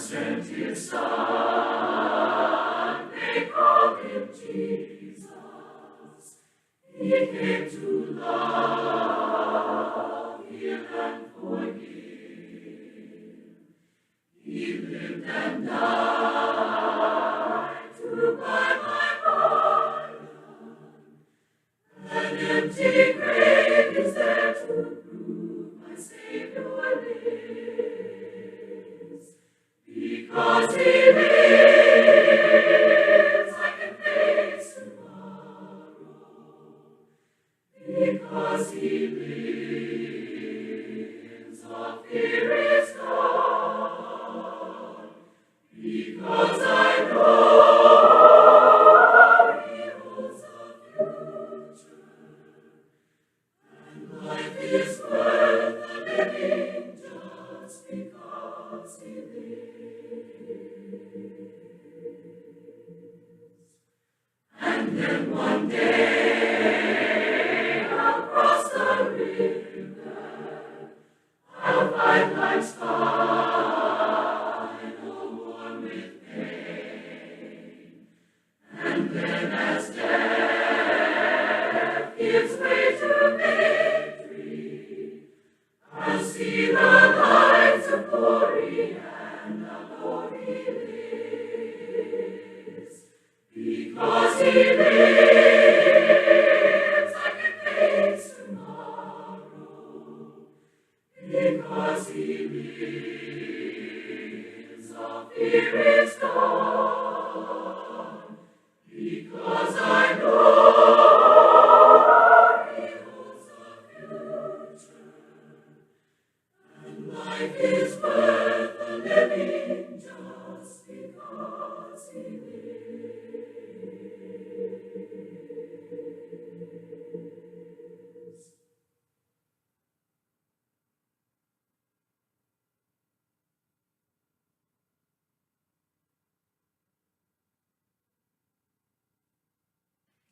sent his Son, they called him Jesus. He came to love, heal, and forgive. He lived and died to buy my pardon. An empty grave is there to prove my Savior lives. Because he lives, I can face tomorrow. Because he lives, all fear is gone. Because I know he holds the future, and life is worth the living just because he lives. And then one day I'll cross the river, I'll fight life's final war with pain. And then as death gives way to victory, I'll see the lights of glory and the glory lives. Because he lives, I can face tomorrow. Because he lives, all fear is gone. Because I know he holds the future, and life is worth the living just because he lives.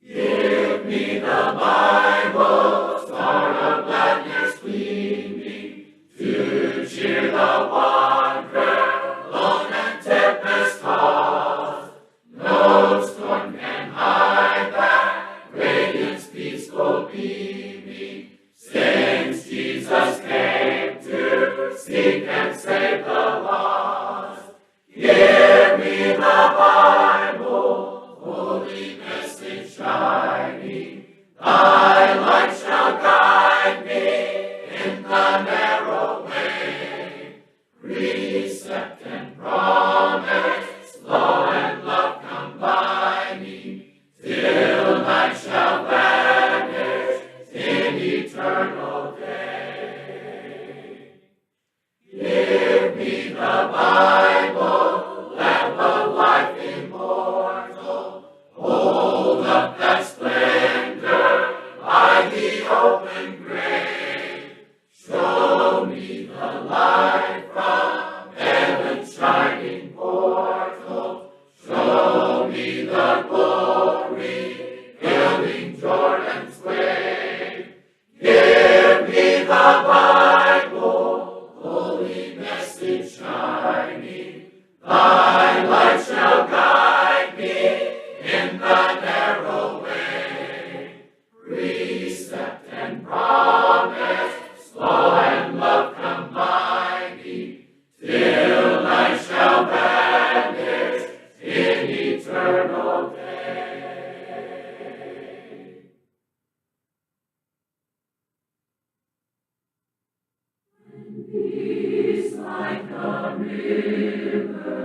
Give me the Bible, star of gladness gleaming, to cheer the wanderer, lone and tempest tossed. No storm can hide that radiance peaceful beaming, since Jesus came to seek and save the lost. Give me the Bible, holy message shining, thy light shall guide me in the narrow way. Precept and promise, law and love combining, till night shall vanish in eternal day. Give me the Bible, lamp of life immortal, hold up that splendor by the open grave. Show me the light from heaven's shining portal. Show me the glory filling Jordan's wave. Give me the Bible, holy message shining. Thy light shall guide me in the narrow way. Precept and promise, law and love combining, till night shall vanish in eternal day. When peace like a river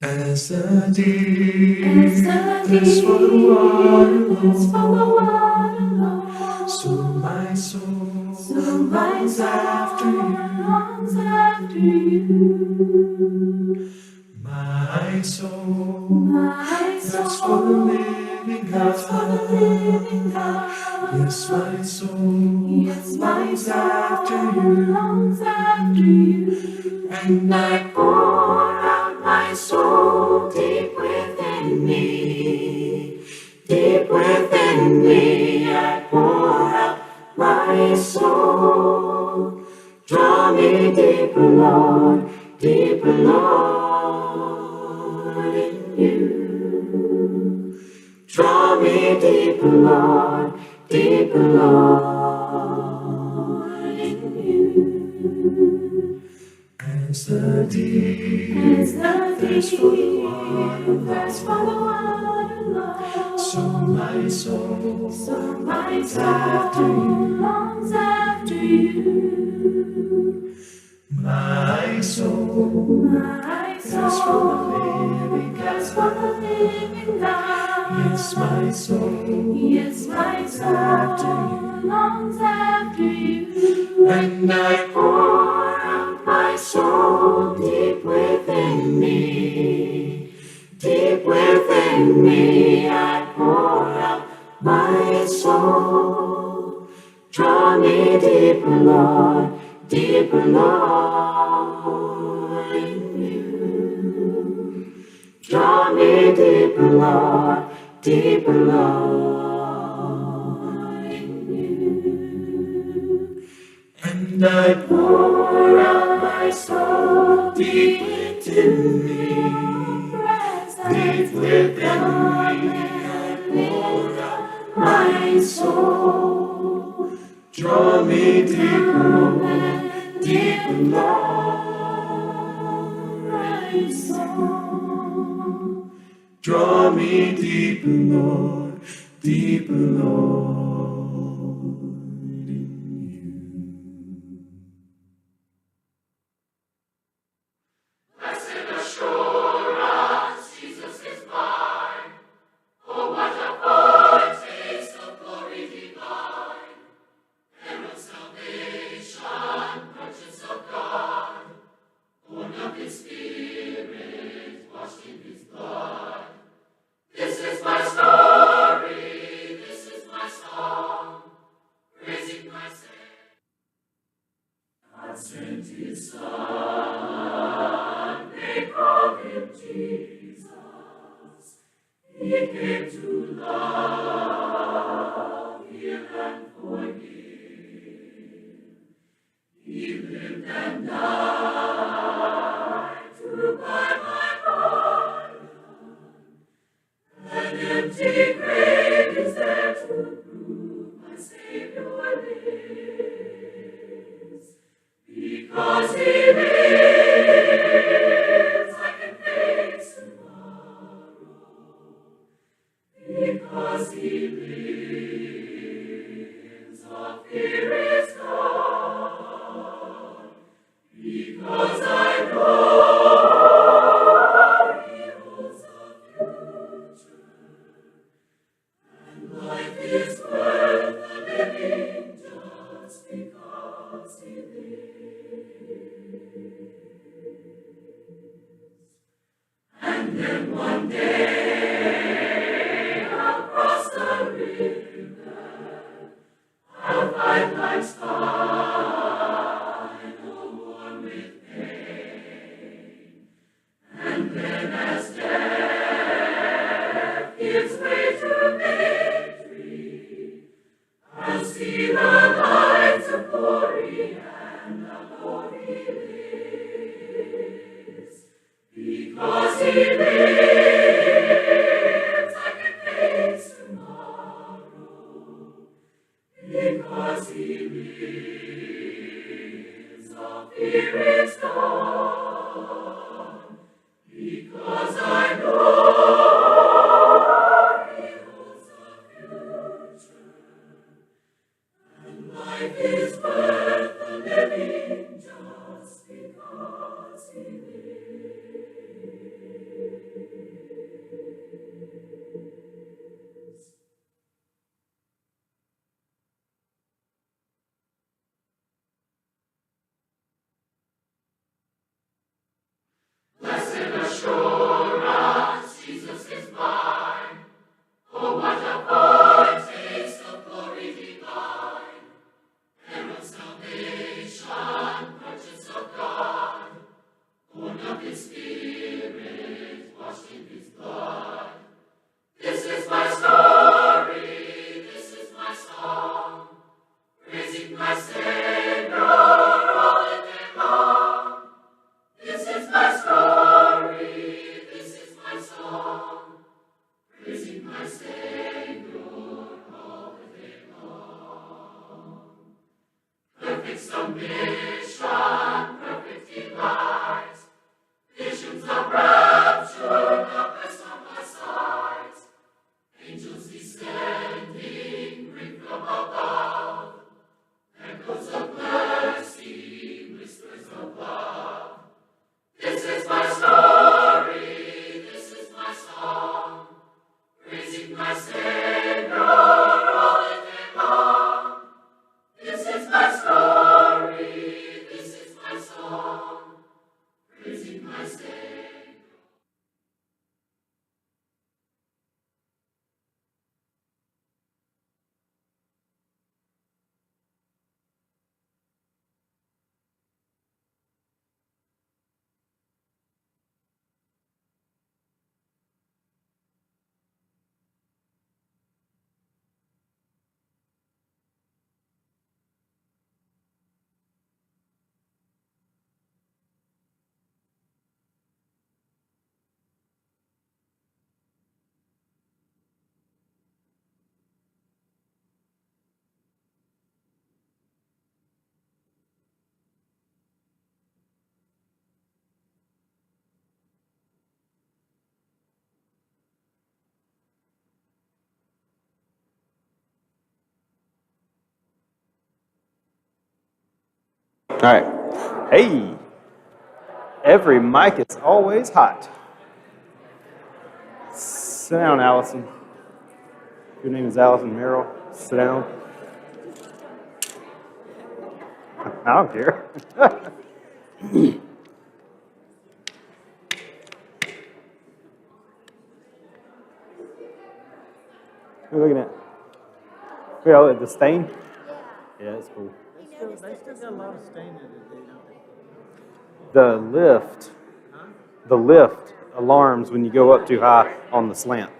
As the deer thirsts for the water, Lord, so my soul longs after you. My soul thirsts for the living God. Yes, my soul longs after you. And I pour out my soul deep within me. Deep within me, I pour out my soul. Draw me deeper, Lord, in you. Draw me deeper, Lord, in you. As the deer thirsts for the water, Lord, so my soul longs after you. My soul thirsts for the living God. Yes, my soul longs after you. And I pour out my soul deep within me. Deep within me, I pour out my soul. Draw me deeper, Lord, in you. Draw me deeper, Lord, in you. And I pour out my soul deep into me. Deep within me, I pour out my soul. Draw me deeper, my soul. Draw me deeper, Lord, in you. Blessed assurance, Jesus is mine. Oh, what a foretaste of glory divine. Heir of salvation, purchase of God, born of His Spirit, washed in His blood. This is my story, this is my song, praising my Savior. God sent His Son, they called Him Jesus. He came to love, heal, and forgive. He lived and died to buy my pardon. An empty grave is there to prove my Savior lives. Because He lives, I can face tomorrow. Because He lives, all fear is gone. Because I know He holds the future, and life is worth the living just because He lives. And then one day I'll cross the river, I'll find life's final war with pain. And then as death gives way to victory, I'll see the lights of glory and the Lord He lives. Because He lives, I can face tomorrow. Because He lives, all fear is gone. Because I know He holds the future, and life is worth the living just because He lives. praising my Savior all the day long. This is my story, this is my song, praising my Savior all the day long. Perfect submission, perfect delight, visions of rapture, the best of my sight, angels descending, ring from above, echoes of mercy, whispers of love. This is my story, this is my song, praising my Savior all the day long. This is my story, this is my song, praising my Savior. All right. Hey, every mic is always hot. Sit down, Allison. Your name is Allison Merrill. Sit down. I don't care. What are you looking at? Yeah, the stain? Yeah, it's cool. They still got a lot of stain in it, don't they? The lift alarms when you go up too high on the slant.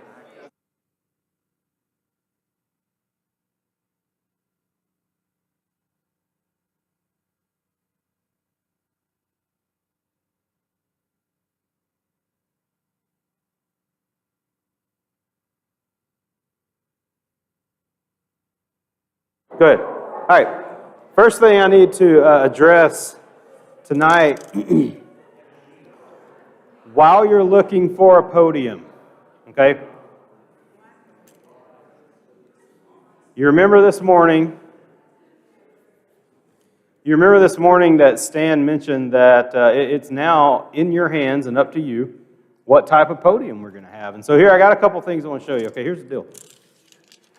Good. All right. First thing I need to address tonight, while you're looking for a podium, okay? You remember this morning that Stan mentioned that it's now in your hands and up to you what type of podium we're going to have. And so here I got a couple things I want to show you. Okay, here's the deal.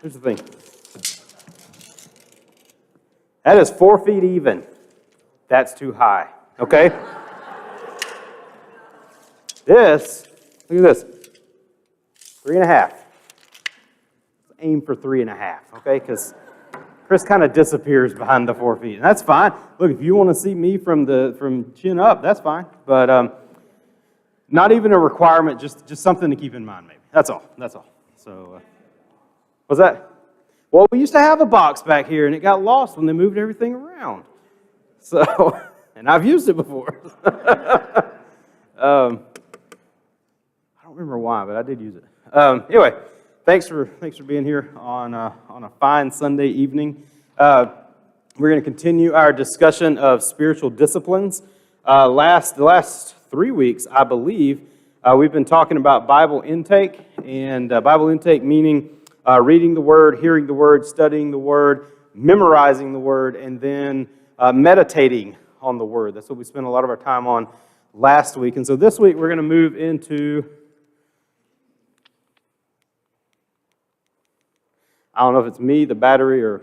Here's the thing. That is 4 feet even. That's too high, okay? This, look at this, 3.5. Aim for 3.5, okay? Because Chris kind of disappears behind the 4 feet, and that's fine. Look, if you want to see me from chin up, that's fine. But not even a requirement, just something to keep in mind, maybe. That's all. So, what's that? Well, we used to have a box back here, and it got lost when they moved everything around. So, and I've used it before. I don't remember why, but I did use it. Anyway, thanks for being here on a fine Sunday evening. We're going to continue our discussion of spiritual disciplines. The last 3 weeks, I believe, we've been talking about Bible intake, and Bible intake meaning reading the Word, hearing the Word, studying the Word, memorizing the Word, and then meditating on the Word. That's what we spent a lot of our time on last week. And so this week we're going to move into, I don't know if it's me, the battery, or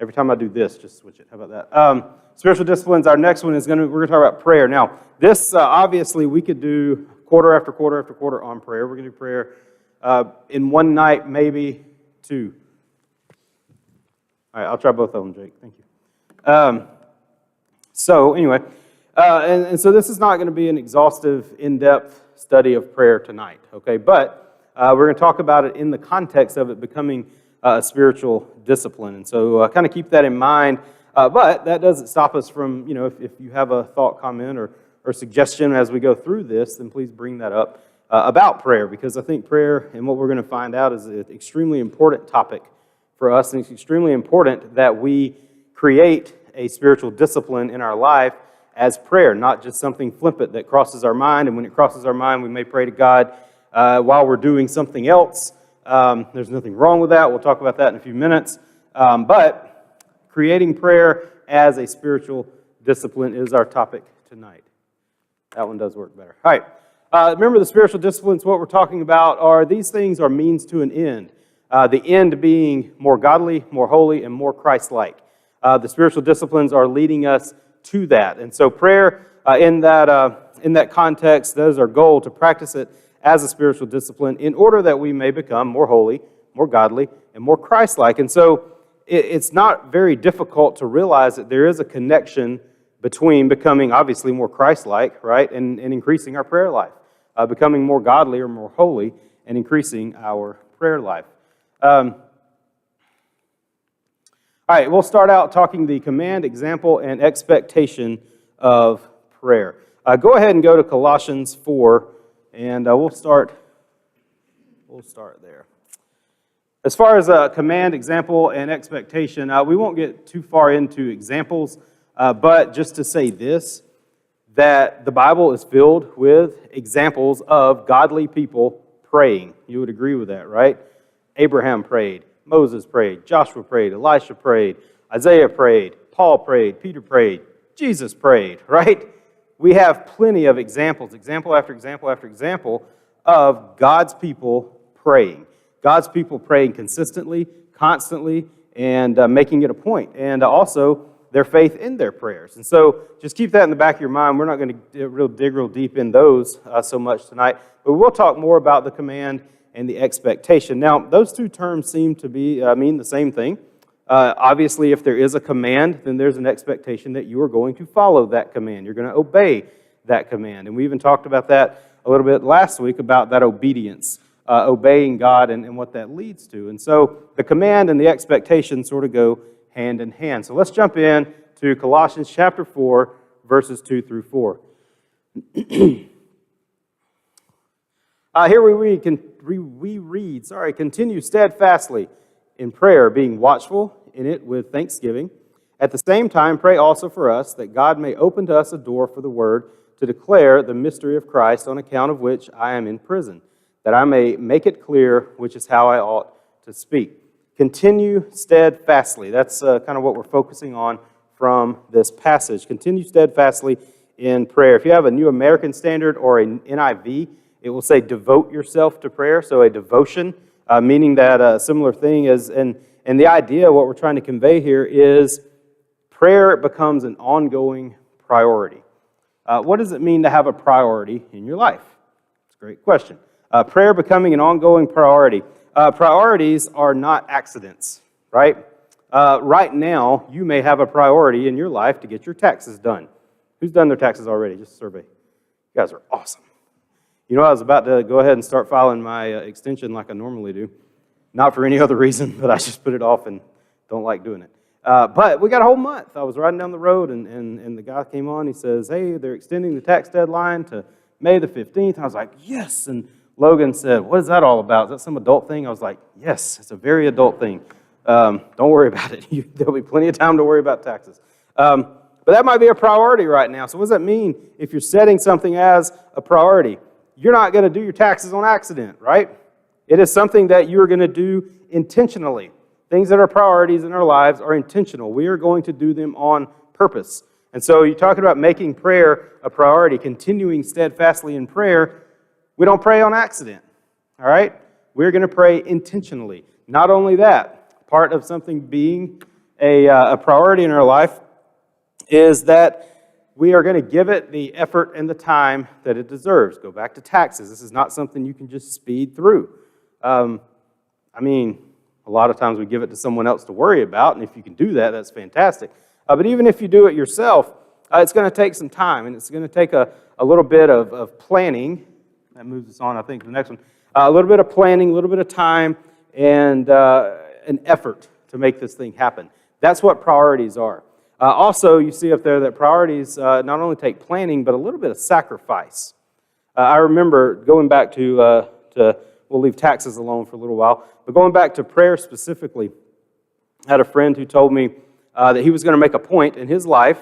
every time I do this, just switch it. How about that? Spiritual disciplines. Our next one is we're going to talk about prayer. Now, this obviously we could do quarter after quarter after quarter on prayer. We're going to do prayer in one night, maybe two. All right, I'll try both of them, Jake. Thank you. So anyway, and so this is not going to be an exhaustive, in-depth study of prayer tonight, okay? But we're going to talk about it in the context of it becoming a spiritual discipline. And so kind of keep that in mind. But that doesn't stop us from, if you have a thought, comment, or suggestion as we go through this, then please bring that up about prayer, because I think prayer and what we're going to find out is an extremely important topic for us, and it's extremely important that we create a spiritual discipline in our life as prayer, not just something flippant that crosses our mind, and when it crosses our mind, we may pray to God while we're doing something else. There's nothing wrong with that. We'll talk about that in a few minutes. But creating prayer as a spiritual discipline is our topic tonight. That one does work better. All right. Remember, the spiritual disciplines, what we're talking about are these things are means to an end. The end being more godly, more holy, and more Christ-like. The spiritual disciplines are leading us to that. And so prayer, in that context, that is our goal, to practice it as a spiritual discipline in order that we may become more holy, more godly, and more Christ-like. And so it's not very difficult to realize that there is a connection between becoming obviously more Christ-like, right, and increasing our prayer life. Becoming more godly or more holy and increasing our prayer life. All right, we'll start out talking the command, example, and expectation of prayer. Go ahead and go to Colossians 4, and we'll start there. As far as command, example, and expectation, we won't get too far into examples, but just to say this, that the Bible is filled with examples of godly people praying. You would agree with that, right? Abraham prayed, Moses prayed, Joshua prayed, Elisha prayed, Isaiah prayed, Paul prayed, Peter prayed, Jesus prayed, right? We have plenty of examples, example after example after example, of God's people praying. God's people praying consistently, constantly, and making it a point. And also their faith in their prayers. And so just keep that in the back of your mind. We're not going to dig real deep in those so much tonight, but we'll talk more about the command and the expectation. Now, those two terms seem to mean the same thing. Obviously, if there is a command, then there's an expectation that you are going to follow that command. You're going to obey that command. And we even talked about that a little bit last week, about that obedience, obeying God and what that leads to. And so the command and the expectation sort of go hand in hand. So let's jump in to Colossians chapter 4, verses 2 through 4. Here we read, continue steadfastly in prayer, being watchful in it with thanksgiving. At the same time, pray also for us, that God may open to us a door for the word to declare the mystery of Christ, on account of which I am in prison, that I may make it clear which is how I ought to speak. Continue steadfastly. That's kind of what we're focusing on from this passage. Continue steadfastly in prayer. If you have a New American Standard or an NIV, it will say devote yourself to prayer. So a devotion, meaning that a similar thing is, and the idea, what we're trying to convey here is prayer becomes an ongoing priority. What does it mean to have a priority in your life? It's a great question. Prayer becoming an ongoing priority. Priorities are not accidents, right? Right now, you may have a priority in your life to get your taxes done. Who's done their taxes already? Just a survey. You guys are awesome. You know, I was about to go ahead and start filing my extension like I normally do. Not for any other reason, but I just put it off and don't like doing it. But we got a whole month. I was riding down the road, and the guy came on. He says, hey, they're extending the tax deadline to May the 15th. I was like, yes. And Logan said, what is that all about? Is that some adult thing? I was like, yes, it's a very adult thing. Don't worry about it. There'll be plenty of time to worry about taxes. But that might be a priority right now. So what does that mean if you're setting something as a priority? You're not going to do your taxes on accident, right? It is something that you're going to do intentionally. Things that are priorities in our lives are intentional. We are going to do them on purpose. And so you're talking about making prayer a priority, continuing steadfastly in prayer. We don't pray on accident, all right? We're going to pray intentionally. Not only that, part of something being a priority in our life is that we are going to give it the effort and the time that it deserves. Go back to taxes. This is not something you can just speed through. A lot of times we give it to someone else to worry about, and if you can do that, that's fantastic. But even if you do it yourself, it's going to take some time, and it's going to take a little bit of planning. That moves us on, I think, to the next one. A little bit of planning, a little bit of time, and an effort to make this thing happen. That's what priorities are. Also, you see up there that priorities not only take planning, but a little bit of sacrifice. I remember going back to, we'll leave taxes alone for a little while, but going back to prayer specifically, I had a friend who told me that he was going to make a point in his life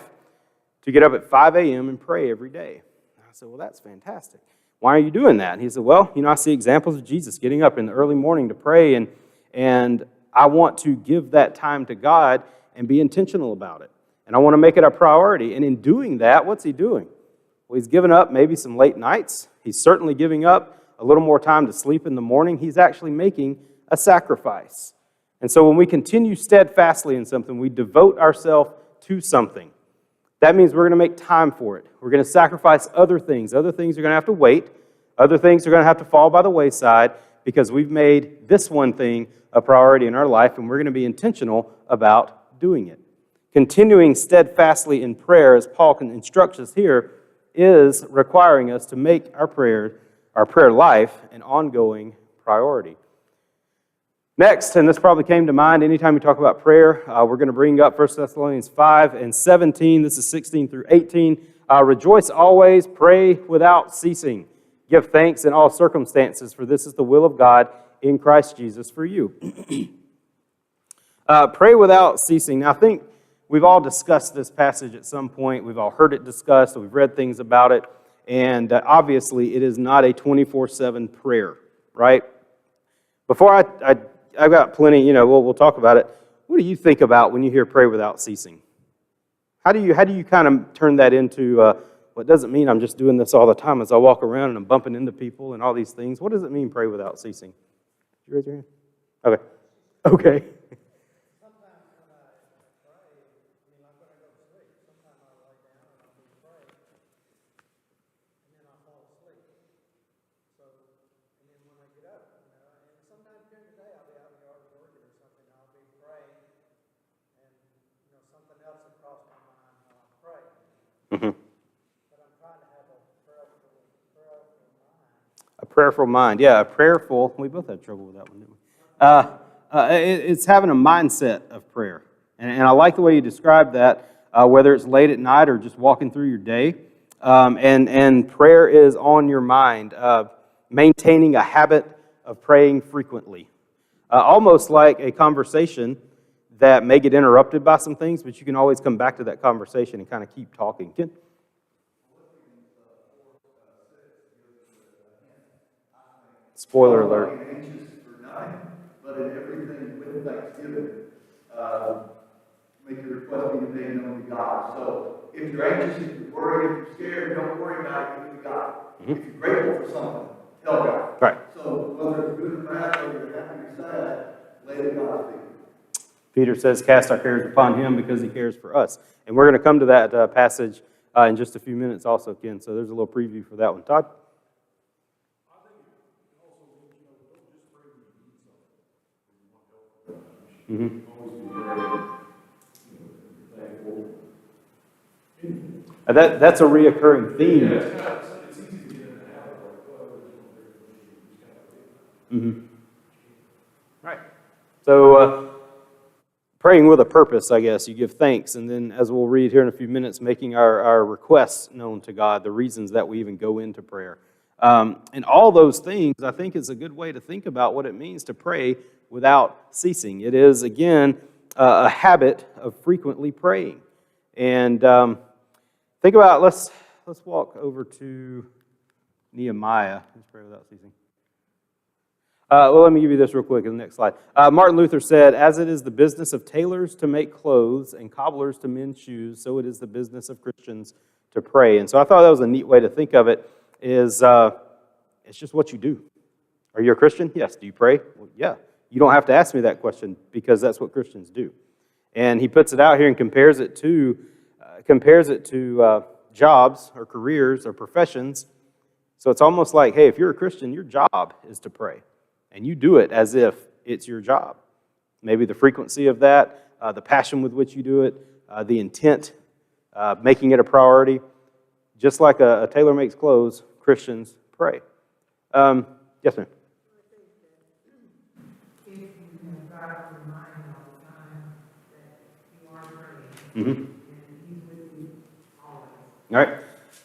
to get up at 5 a.m. and pray every day. I said, well, that's fantastic. Why are you doing that? And he said, well, I see examples of Jesus getting up in the early morning to pray, and I want to give that time to God and be intentional about it. And I want to make it a priority. And in doing that, what's he doing? Well, he's giving up maybe some late nights. He's certainly giving up a little more time to sleep in the morning. He's actually making a sacrifice. And so when we continue steadfastly in something, we devote ourselves to something. That means we're going to make time for it. We're going to sacrifice other things. Other things are going to have to wait. Other things are going to have to fall by the wayside because we've made this one thing a priority in our life, and we're going to be intentional about doing it. Continuing steadfastly in prayer, as Paul instructs us here, is requiring us to make our prayer life an ongoing priority. Next, and this probably came to mind anytime we talk about prayer, we're going to bring up 1 Thessalonians 5 and 17. This is 16 through 18. Rejoice always, pray without ceasing. Give thanks in all circumstances, for this is the will of God in Christ Jesus for you. Pray without ceasing. Now, I think we've all discussed this passage at some point. We've all heard it discussed. We've read things about it. And obviously, it is not a 24/7 prayer, right? Before I've got plenty, we'll talk about it. What do you think about when you hear pray without ceasing? How do you kind of turn that into, well, it doesn't mean I'm just doing this all the time as I walk around and I'm bumping into people and all these things. What does it mean, pray without ceasing? Did you raise your hand? Okay. Okay. Mm-hmm. A prayerful mind. Yeah, a prayerful. We both had trouble with that one, didn't we? It's having a mindset of prayer. And I like the way you described that, whether it's late at night or just walking through your day. And prayer is on your mind. Maintaining a habit of praying frequently. Almost like a conversation that may get interrupted by some things, but you can always come back to that conversation and kind of keep talking. Ken? Spoiler alert. Be anxious for nothing, but in everything with thanksgiving, make your request be made known to God. So if you're anxious, if you're worried, if you're scared, don't worry about it, give it to God. Mm-hmm. If you're grateful for something, tell God. Right. So whether it's good or bad, whether you're happy or sad, lay it at God's feet. Peter says, cast our cares upon him because he cares for us. And we're going to come to that passage in just a few minutes also, Ken. So there's a little preview for that one. Todd? Mm-hmm. That's a reoccurring theme. Mm-hmm. Right. So, praying with a purpose, I guess. You give thanks, and then, as we'll read here in a few minutes, making our requests known to God, the reasons that we even go into prayer. And all those things, I think, is a good way to think about what it means to pray without ceasing. It is, again, a habit of frequently praying. And think about, let's walk over to Nehemiah. Let's pray without ceasing. Well, let me give you this real quick in the next slide. Martin Luther said, as it is the business of tailors to make clothes and cobblers to mend shoes, so it is the business of Christians to pray. And so I thought that was a neat way to think of it, is it's just what you do. Are you a Christian? Yes. Do you pray? Well, yeah. You don't have to ask me that question because that's what Christians do. And he puts it out here and compares it to jobs or careers or professions. So it's almost like, hey, if you're a Christian, your job is to pray. And you do it as if it's your job. Maybe the frequency of that, the passion with which you do it, the intent, making it a priority. Just like a tailor makes clothes, Christians pray. Yes, ma'am. If you can back your mind Mm-hmm. All right.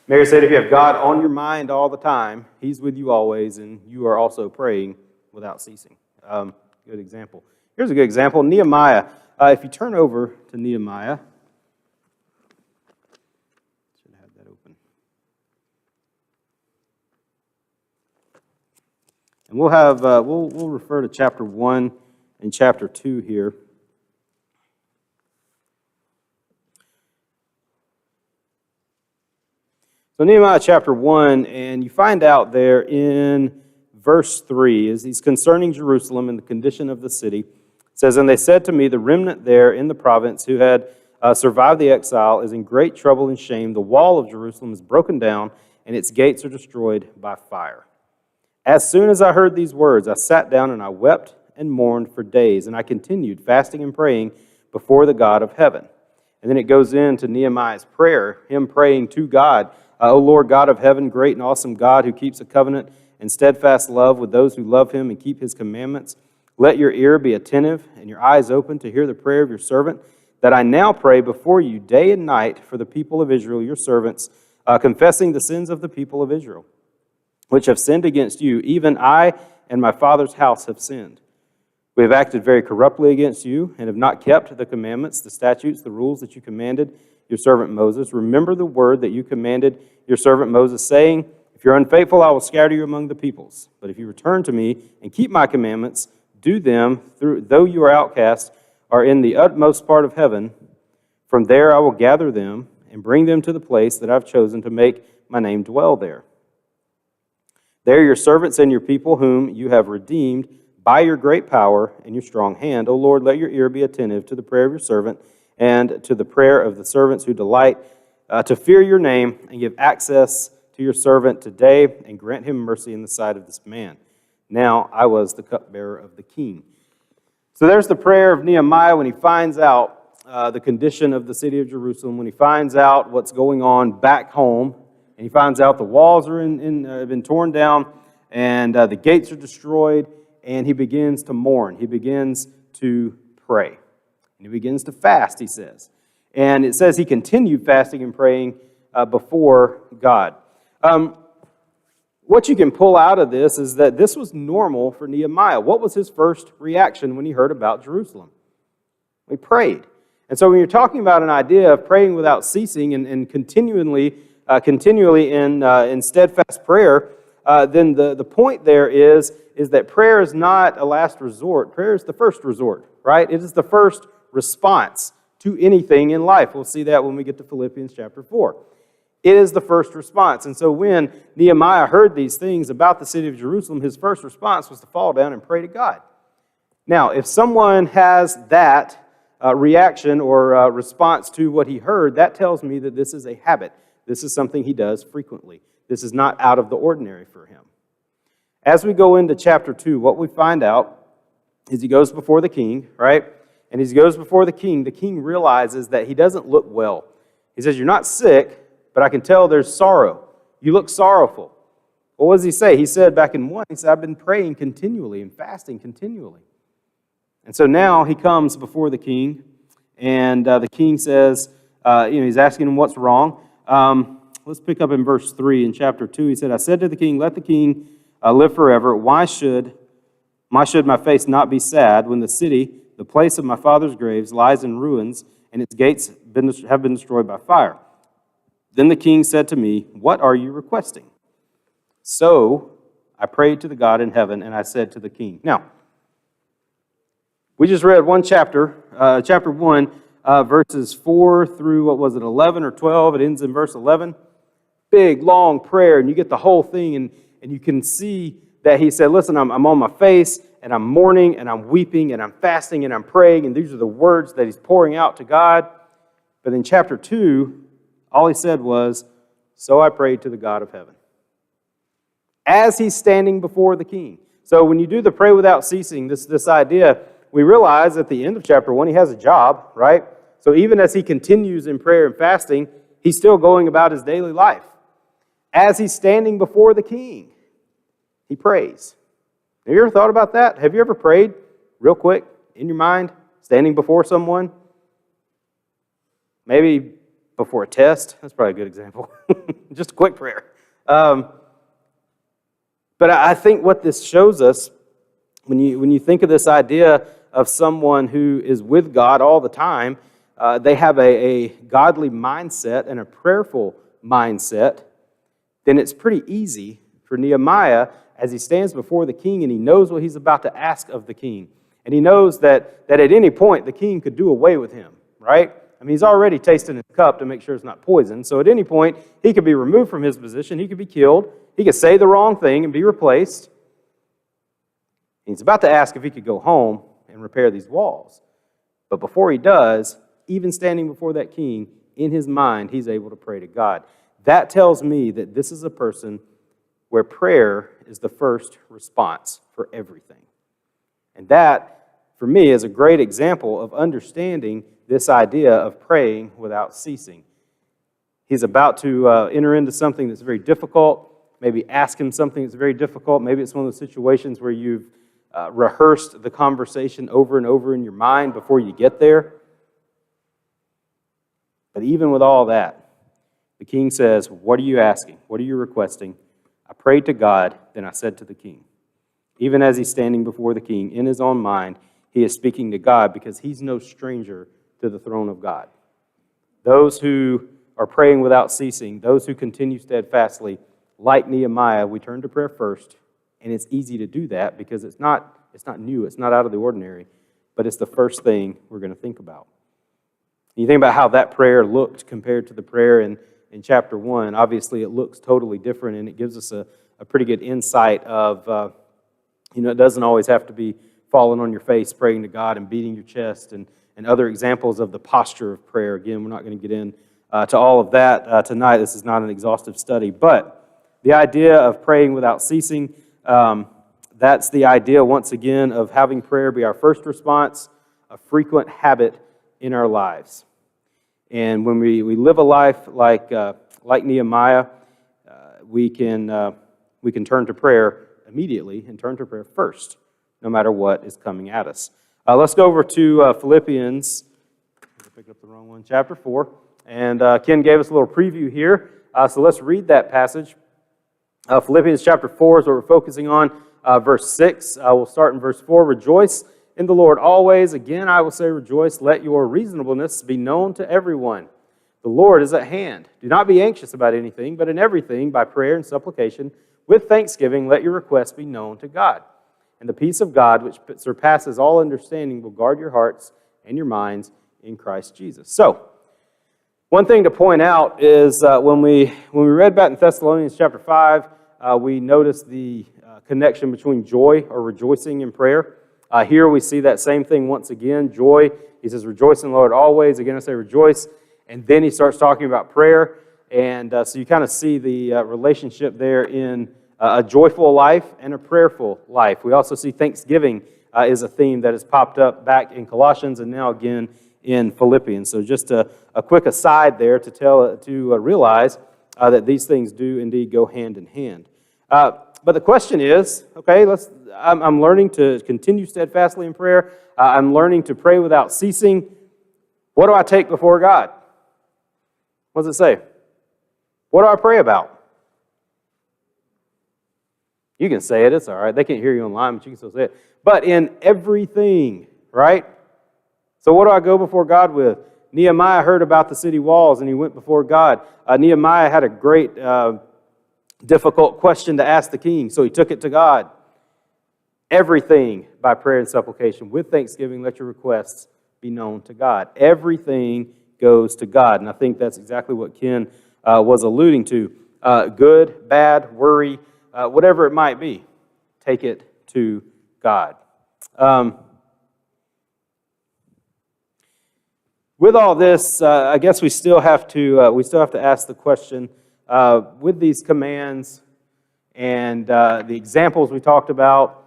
Mary said, if you have God on your mind all the time, He's with you always, and you are also praying without ceasing. Good example. Here's a good example. Nehemiah. If you turn over to Nehemiah, should have that open. And we'll have we'll refer to chapter 1 and chapter 2 here. So Nehemiah chapter 1, and you find out there in verse 3, is he's concerning Jerusalem and the condition of the city. It says, and they said to me, the remnant there in the province who had survived the exile is in great trouble and shame. The wall of Jerusalem is broken down, and its gates are destroyed by fire. As soon as I heard these words, I sat down and I wept and mourned for days, and I continued fasting and praying before the God of heaven. And then it goes into Nehemiah's prayer, him praying to God, O Lord God of heaven, great and awesome God who keeps a covenant and steadfast love with those who love him and keep his commandments. Let your ear be attentive and your eyes open to hear the prayer of your servant, that I now pray before you day and night for the people of Israel, your servants, confessing the sins of the people of Israel, which have sinned against you. Even I and my father's house have sinned. We have acted very corruptly against you and have not kept the commandments, the statutes, the rules that you commanded your servant Moses. Remember the word that you commanded your servant Moses, saying, if you're unfaithful, I will scatter you among the peoples. But if you return to me and keep my commandments, do them, though you are outcasts, are in the utmost part of heaven. From there I will gather them and bring them to the place that I've chosen to make my name dwell there. There your servants and your people whom you have redeemed by your great power and your strong hand. O Lord, let your ear be attentive to the prayer of your servant and to the prayer of the servants who delight to fear your name, and give access to your servant today, and grant him mercy in the sight of this man. Now I was the cupbearer of the king. So there's the prayer of Nehemiah when he finds out the condition of the city of Jerusalem, when he finds out what's going on back home, and he finds out the walls are have been torn down, and the gates are destroyed, and he begins to mourn. He begins to pray. And he begins to fast, he says. And it says he continued fasting and praying before God. What you can pull out of this is that this was normal for Nehemiah. What was his first reaction when he heard about Jerusalem? He prayed. And so when you're talking about an idea of praying without ceasing and continually in steadfast prayer, then the point there is that prayer is not a last resort. Prayer is the first resort, right? It is the first response to anything in life. We'll see that when we get to Philippians chapter 4. It is the first response. And so when Nehemiah heard these things about the city of Jerusalem, his first response was to fall down and pray to God. Now, if someone has that reaction or response to what he heard, that tells me that this is a habit. This is something he does frequently. This is not out of the ordinary for him. As we go into chapter 2, what we find out is he goes before the king, right? And as he goes before the king realizes that he doesn't look well. He says, you're not sick, but I can tell there's sorrow. You look sorrowful. Well, what does he say? He said back in 1, he said, I've been praying continually and fasting continually. And so now he comes before the king, and the king says, he's asking him what's wrong. Let's pick up in verse 3 in chapter 2. He said, I said to the king, let the king live forever. Why should my face not be sad when the city, the place of my father's graves, lies in ruins, and its gates have been destroyed by fire? Then the king said to me, what are you requesting? So I prayed to the God in heaven, and I said to the king. Now, we just read one chapter 1, verses 4 through, 11 or 12. It ends in verse 11. Big, long prayer, and you get the whole thing, and you can see that he said, listen, I'm on my face, and I'm mourning, and I'm weeping, and I'm fasting, and I'm praying, and these are the words that he's pouring out to God. But in chapter 2, all he said was, so I prayed to the God of heaven. As he's standing before the king. So when you do the pray without ceasing, this idea, we realize at the end of chapter 1, he has a job, right? So even as he continues in prayer and fasting, he's still going about his daily life. As he's standing before the king, he prays. Have you ever thought about that? Have you ever prayed real quick in your mind, standing before someone? Maybe before a test. That's probably a good example. Just a quick prayer. But I think what this shows us, when you think of this idea of someone who is with God all the time, they have a godly mindset and a prayerful mindset, then it's pretty easy for Nehemiah as he stands before the king and he knows what he's about to ask of the king. And he knows that at any point the king could do away with him, right? I mean, he's already tasting his cup to make sure it's not poison. So at any point, he could be removed from his position. He could be killed. He could say the wrong thing and be replaced. And he's about to ask if he could go home and repair these walls. But before he does, even standing before that king, in his mind, he's able to pray to God. That tells me that this is a person where prayer is the first response for everything. And that, for me, is a great example of understanding this idea of praying without ceasing. He's about to enter into something that's very difficult, maybe ask him something that's very difficult. Maybe it's one of those situations where you've rehearsed the conversation over and over in your mind before you get there. But even with all that, the king says, "What are you asking? What are you requesting?" I prayed to God, then I said to the king. Even as he's standing before the king, in his own mind, he is speaking to God because he's no stranger to the throne of God. Those who are praying without ceasing, those who continue steadfastly, like Nehemiah, we turn to prayer first, and it's easy to do that because it's not new, it's not out of the ordinary, but it's the first thing we're going to think about. You think about how that prayer looked compared to the prayer in chapter 1. Obviously, it looks totally different, and it gives us a pretty good insight of, it doesn't always have to be falling on your face, praying to God and beating your chest, and other examples of the posture of prayer. Again, we're not going to get in to all of that tonight. This is not an exhaustive study, but the idea of praying without ceasing, that's the idea, once again, of having prayer be our first response, a frequent habit in our lives. And when we live a life like Nehemiah, we can turn to prayer immediately and turn to prayer first, no matter what is coming at us. Let's go over to Philippians. I picked up the wrong one. Chapter 4. And Ken gave us a little preview here. So let's read that passage. Philippians chapter 4 is what we're focusing on. Verse 6. We'll start in verse 4. Rejoice in the Lord always. Again, I will say rejoice. Let your reasonableness be known to everyone. The Lord is at hand. Do not be anxious about anything, but in everything, by prayer and supplication, with thanksgiving, let your requests be known to God. And the peace of God, which surpasses all understanding, will guard your hearts and your minds in Christ Jesus. So, one thing to point out is when we read back in Thessalonians chapter 5, we noticed the connection between joy or rejoicing in prayer. Here we see that same thing once again, joy. He says, rejoice in the Lord always. Again, I say rejoice. And then he starts talking about prayer. And so you kind of see the relationship there in a joyful life and a prayerful life. We also see thanksgiving is a theme that has popped up back in Colossians and now again in Philippians. So just a quick aside there to realize that these things do indeed go hand in hand. But the question is, okay, I'm learning to continue steadfastly in prayer. I'm learning to pray without ceasing. What do I take before God? What does it say? What do I pray about? You can say it, it's all right. They can't hear you online, but you can still say it. But in everything, right? So what do I go before God with? Nehemiah heard about the city walls and he went before God. Nehemiah had a great difficult question to ask the king, so he took it to God. Everything by prayer and supplication. With thanksgiving, let your requests be known to God. Everything goes to God. And I think that's exactly what Ken was alluding to. Good, bad, worry, whatever it might be, take it to God. With all this, I guess we still have to ask the question, with these commands and the examples we talked about,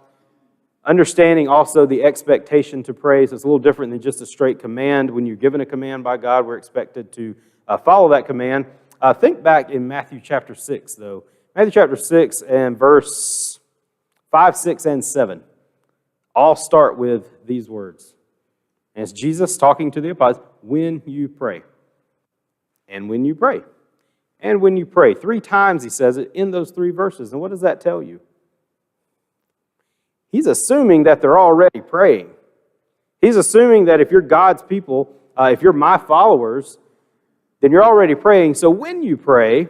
understanding also the expectation to pray. So it's a little different than just a straight command. When you're given a command by God, we're expected to follow that command. Think back in Matthew chapter 6, though. Matthew chapter 6 and verse 5, 6, and 7 all start with these words. And it's Jesus talking to the apostles, when you pray. and when you pray. And when you pray. 3 times he says it in those 3 verses. And what does that tell you? He's assuming that they're already praying. He's assuming that if you're God's people, if you're my followers, then you're already praying. So when you pray,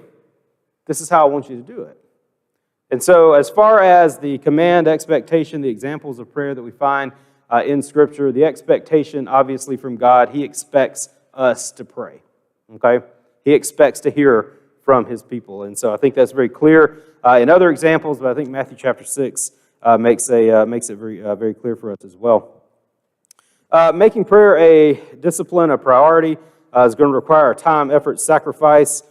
this is how I want you to do it. And so as far as the command, expectation, the examples of prayer that we find in Scripture, the expectation, obviously, from God, He expects us to pray. Okay? He expects to hear from His people. And so I think that's very clear in other examples, but I think Matthew chapter 6 makes it very clear for us as well. Making prayer a discipline, a priority, is going to require time, effort, sacrifice.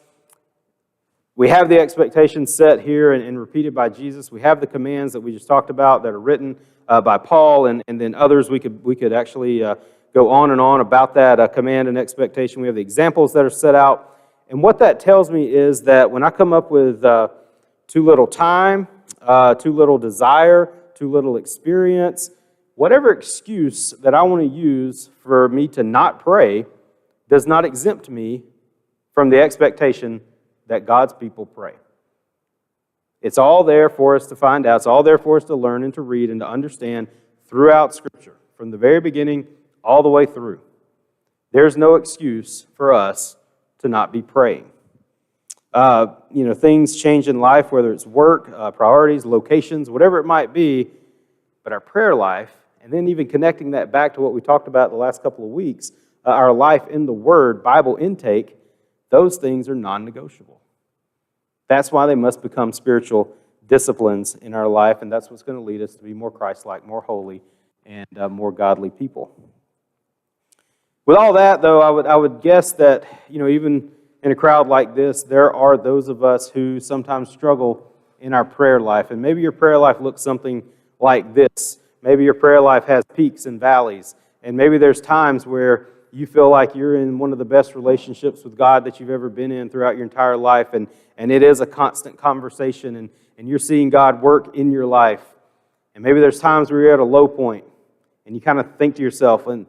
We have the expectations set here and repeated by Jesus. We have the commands that we just talked about that are written by Paul, and then others we could actually go on and on about that command and expectation. We have the examples that are set out. And what that tells me is that when I come up with too little time, too little desire, too little experience, whatever excuse that I want to use for me to not pray does not exempt me from the expectation that God's people pray. It's all there for us to find out. It's all there for us to learn and to read and to understand throughout Scripture, from the very beginning all the way through. There's no excuse for us to not be praying. Things change in life, whether it's work, priorities, locations, whatever it might be, but our prayer life, and then even connecting that back to what we talked about the last couple of weeks, our life in the Word, Bible intake, those things are non-negotiable. That's why they must become spiritual disciplines in our life, and that's what's going to lead us to be more Christ-like, more holy, and more godly people. With all that, though, I would guess that, even in a crowd like this, there are those of us who sometimes struggle in our prayer life. And maybe your prayer life looks something like this. Maybe your prayer life has peaks and valleys. And maybe there's times where you feel like you're in one of the best relationships with God that you've ever been in throughout your entire life. And it is a constant conversation. And you're seeing God work in your life. And maybe there's times where you're at a low point. And you kind of think to yourself, and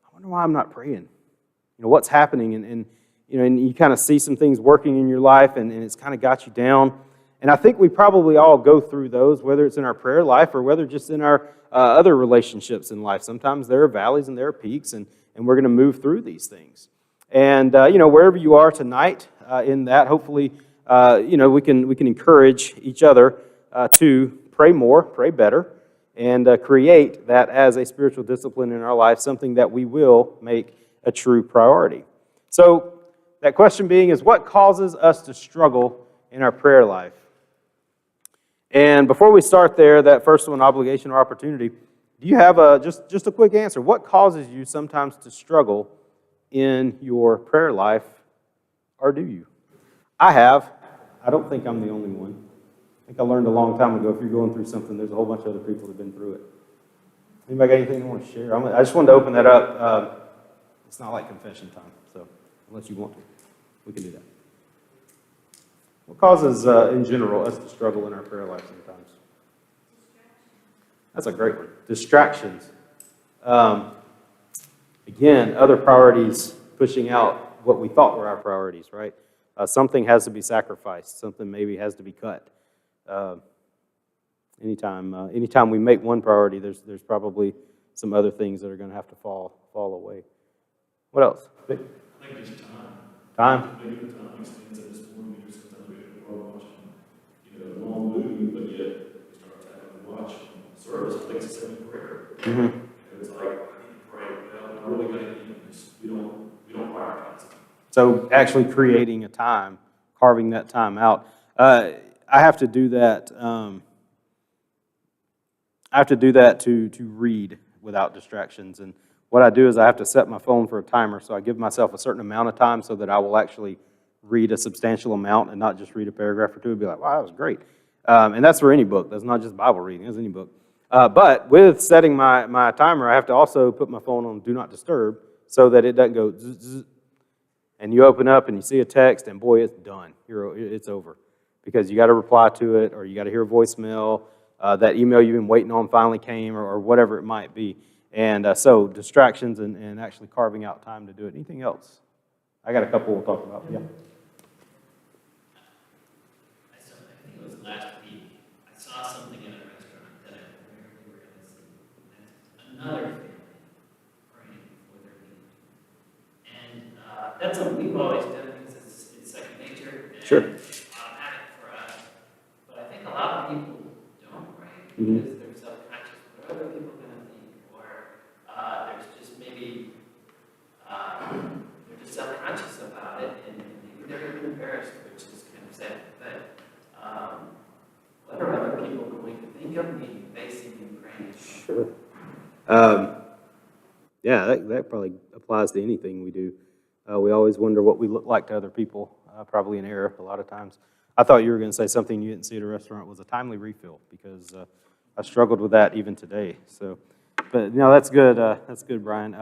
I wonder why I'm not praying. What's happening? And you kind of see some things working in your life, and it's kind of got you down. And I think we probably all go through those, whether it's in our prayer life or whether just in our other relationships in life. Sometimes there are valleys and there are peaks, and we're going to move through these things. And, wherever you are tonight in that, hopefully, we can encourage each other to pray more, pray better, and create that as a spiritual discipline in our life, something that we will make a true priority. So that question being is, what causes us to struggle in our prayer life? And before we start there, that first one, obligation or opportunity, do you have just a quick answer? What causes you sometimes to struggle in your prayer life, or do you? I have. I don't think I'm the only one. I think I learned a long time ago, if you're going through something, there's a whole bunch of other people that have been through it. Anybody got anything they want to share? I just wanted to open that up. It's not like confession time, so unless you want to, we can do that. What causes, in general, us to struggle in our prayer life sometimes? That's a great one. Distractions. Again, other priorities pushing out what we thought were our priorities, right? Something has to be sacrificed. Something maybe has to be cut. Anytime we make one priority, there's probably some other things that are going to have to fall away. What else? I think just time. Time? Maybe the time extends at this point. Sometimes we are watching, long movie, but yet we start tapping the watch. Service takes us in prayer. Mm-hmm. It's like, I need to pray. Well, I really got to eat this. We don't prioritize it. So actually creating a time, carving that time out. I have to do that. To read without distractions. And what I do is I have to set my phone for a timer, so I give myself a certain amount of time so that I will actually read a substantial amount and not just read a paragraph or two and be like, wow, that was great. And that's for any book. That's not just Bible reading. That's any book. But with setting my timer, I have to also put my phone on Do Not Disturb so that it doesn't go zzz, zzz, and you open up and you see a text and boy, it's done. It's over. Because you got to reply to it, or you got to hear a voicemail. That email you've been waiting on finally came, or whatever it might be. And so distractions and actually carving out time to do it. Anything else? I got a couple we'll talk about. Yeah. I think it was last week, I saw something in a restaurant that I rarely were going to see. And another family praying for their need. And that's something we've always done because it's second nature and Sure. automatic for us. But I think a lot of people don't pray Mhm. because they're self-conscious. What are other people going to think? Or there's just maybe they're just self-conscious about it, and maybe they're even embarrassed, which is kind of sad. But what are other people going to think of me facing and praying? Sure. Yeah, that probably applies to anything we do. We always wonder what we look like to other people, probably in error a lot of times. I thought you were going to say something you didn't see at a restaurant was a timely refill, because I struggled with that even today. So, but that's good. That's good, Brian.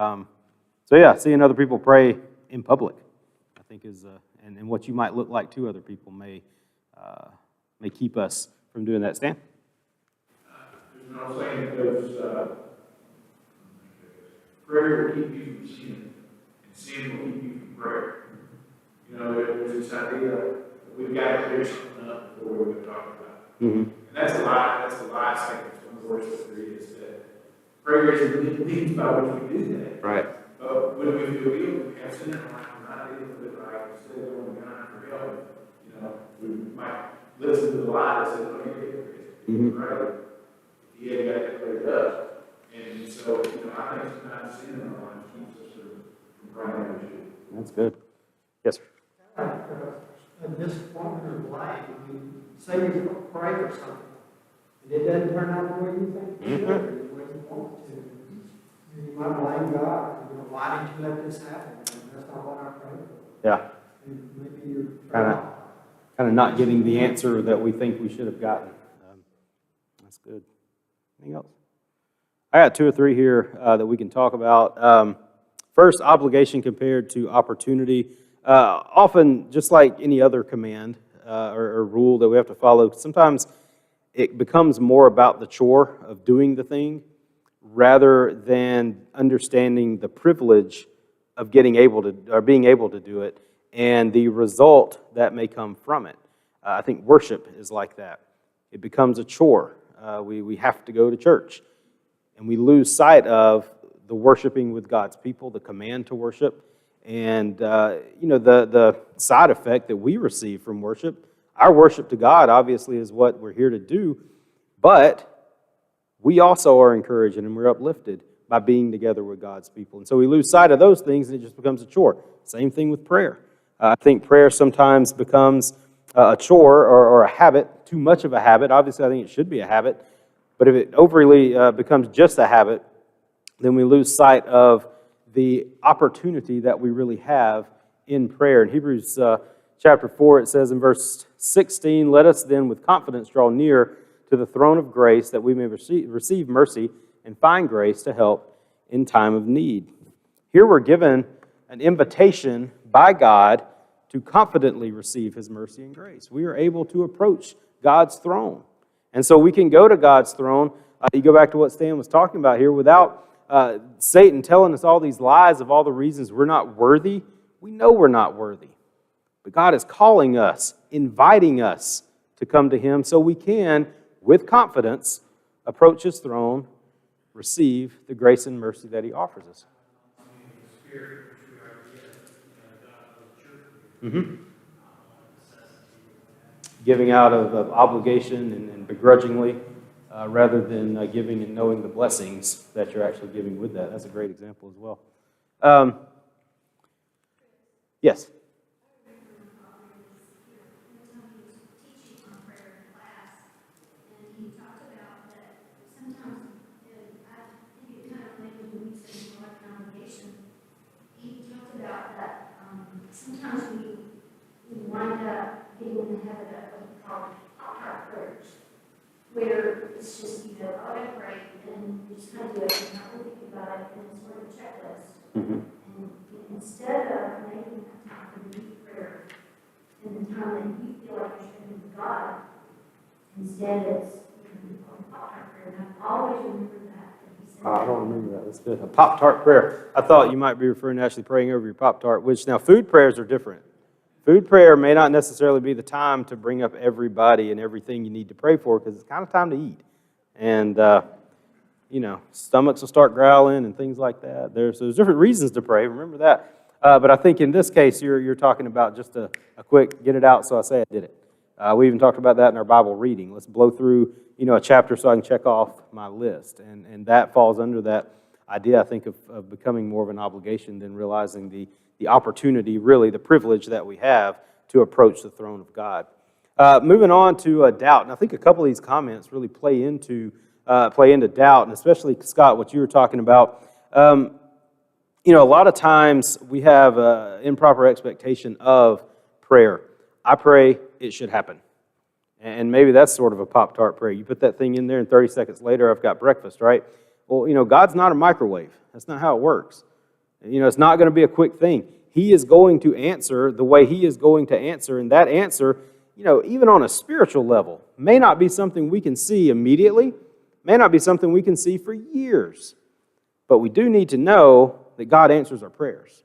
So yeah, seeing other people pray in public, I think is, and what you might look like to other people may keep us from doing that. Stan? There's no saying that there's, prayer will keep you from sinning, and sin will keep you from prayer. There's this idea that we've got to clear something up before we're going to talk about it. Mm-hmm. And that's a lie statement from the worship there is that prayer is the means by which we do that. Right. But when we feel guilty, we have sin in our life, we're not dealing with it right, instead of going to God for help, we might listen to the lie that says, oh, you're hypocrite. Mhm. Right? He had got that cleared up. And so, I think sometimes sin in our lives keeps us from praying as we should. That's good. Yes, sir. A disappointment or blame. You say you pray for something, and it doesn't turn out the way you think it should, or the way you want it to. You might blame God. Why did you let this happen? And that's not what I prayed for. Yeah. And maybe you're Kind of not getting the answer that we think we should have gotten. That's good. Anything else? I got two or three here that we can talk about. First, obligation compared to opportunity. Often, just like any other command or rule that we have to follow, sometimes it becomes more about the chore of doing the thing rather than understanding the privilege of being able to do it and the result that may come from it. I think worship is like that. It becomes a chore. We have to go to church, and we lose sight of the worshiping with God's people, the command to worship, and the side effect that we receive from worship. Our worship to God, obviously, is what we're here to do, but we also are encouraged and we're uplifted by being together with God's people. And so we lose sight of those things, and it just becomes a chore. Same thing with prayer. I think prayer sometimes becomes a chore or a habit, too much of a habit. Obviously, I think it should be a habit, but if it overly becomes just a habit, then we lose sight of the opportunity that we really have in prayer. In Hebrews chapter 4, it says in verse 16, "Let us then with confidence draw near to the throne of grace, that we may receive mercy and find grace to help in time of need." Here we're given an invitation by God to confidently receive His mercy and grace. We are able to approach God's throne. And so we can go to God's throne. You go back to what Stan was talking about here, without Satan telling us all these lies of all the reasons we're not worthy. We know we're not worthy. But God is calling us, inviting us to come to Him so we can, with confidence, approach His throne, receive the grace and mercy that He offers us. Mm-hmm. Giving out of obligation and begrudgingly, rather than giving and knowing the blessings that you're actually giving with that. That's a great example as well. Yes? Sometimes we wind up getting in the habit of what we call pop-up prayers, where it's just, oh, I pray, and you just kind of do it, and not really think about it, and it's sort of a checklist. Mm-hmm. And instead of making that time for deep prayer, and the time that you feel like you're spending with God, instead it's pop-up prayer. And I always remember that He I don't remember that. That's good. A Pop-Tart prayer. I thought you might be referring to actually praying over your Pop-Tart, which now food prayers are different. Food prayer may not necessarily be the time to bring up everybody and everything you need to pray for because it's kind of time to eat. And, stomachs will start growling and things like that. There's different reasons to pray. Remember that. But I think in this case, you're talking about just a quick get it out so I say I did it. We even talked about that in our Bible reading. Let's blow through, a chapter so I can check off my list. And that falls under that idea, I think, of becoming more of an obligation than realizing the opportunity, really the privilege that we have to approach the throne of God. Moving on to doubt. And I think a couple of these comments really play into doubt, and especially, Scott, what you were talking about. A lot of times we have improper expectation of prayer. I pray, it should happen. And maybe that's sort of a Pop-Tart prayer. You put that thing in there and 30 seconds later, I've got breakfast, right? Well, God's not a microwave. That's not how it works. It's not going to be a quick thing. He is going to answer the way He is going to answer, and that answer, even on a spiritual level, may not be something we can see immediately, may not be something we can see for years, but we do need to know that God answers our prayers.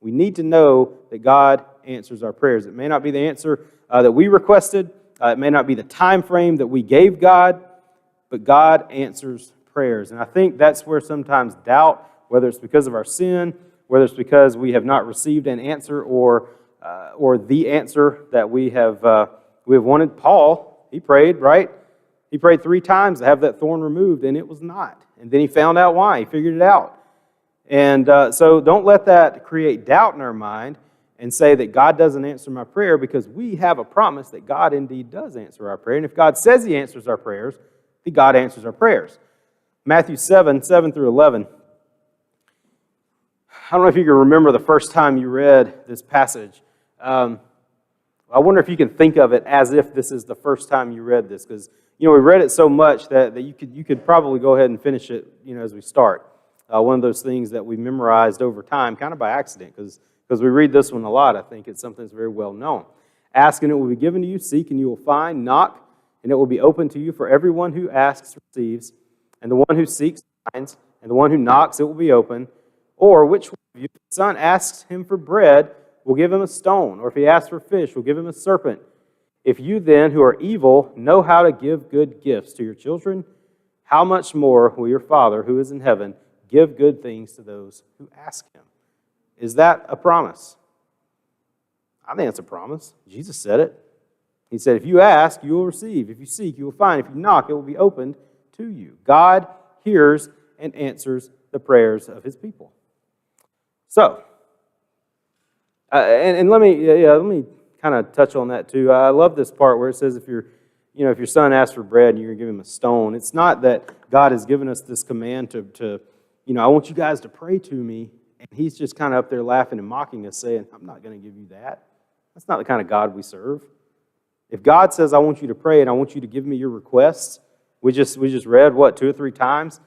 We need to know that God answers our prayers. It may not be the answer that we requested, it may not be the time frame that we gave God, but God answers prayers. And I think that's where sometimes doubt, whether it's because of our sin, whether it's because we have not received an answer or the answer that we have wanted. Paul, he prayed, right? He prayed 3 times to have that thorn removed, and it was not. And then he found out why. He figured it out. And so don't let that create doubt in our mind and say that God doesn't answer my prayer, because we have a promise that God indeed does answer our prayer. And if God says He answers our prayers, then God answers our prayers. Matthew 7 through 11. I don't know if you can remember the first time you read this passage. I wonder if you can think of it as if this is the first time you read this, because we read it so much that you could probably go ahead and finish it as we start. One of those things that we memorized over time, kind of by accident, because we read this one a lot. I think it's something that's very well known. Ask and it will be given to you. Seek and you will find. Knock and it will be open to you. For everyone who asks receives, and the one who seeks finds, and the one who knocks it will be open. Or which one of you, if the son asks him for bread, will give him a stone? Or if he asks for fish, will give him a serpent? If you then, who are evil, know how to give good gifts to your children, how much more will your Father, who is in heaven, give good things to those who ask Him? Is that a promise? I think it's a promise. Jesus said it. He said, if you ask, you will receive. If you seek, you will find. If you knock, it will be opened to you. God hears and answers the prayers of His people. So, and let me kind of touch on that too. I love this part where it says if your son asks for bread and you're going to give him a stone, it's not that God has given us this command to I want you guys to pray to me, and He's just kind of up there laughing and mocking us, saying, I'm not going to give you that. That's not the kind of God we serve. If God says, I want you to pray and I want you to give me your requests, we just read, 2 or 3 times,